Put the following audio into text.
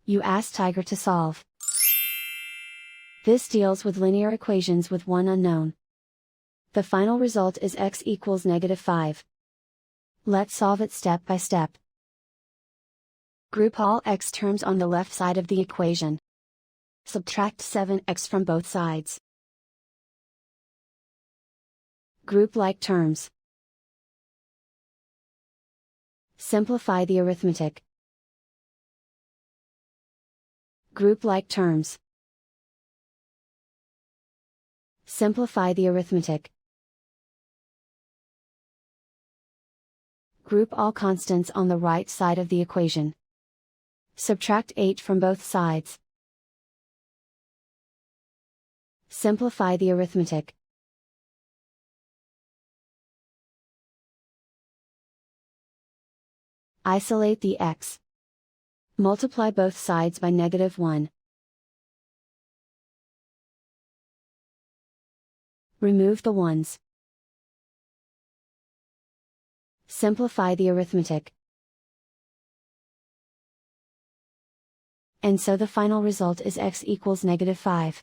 You ask Tiger to solve. This deals with linear equations with one unknown. The final result is x equals -5. Let's solve it step by step. Group all x terms on the left side of the equation. Subtract 7x from both sides. Group like terms. Simplify the arithmetic. Group like terms. Simplify the arithmetic. Group all constants on the right side of the equation. Subtract 8 from both sides. Simplify the arithmetic. Isolate the x. Multiply both sides by -1. Remove the ones. Simplify the arithmetic. And so the final result is x equals -5.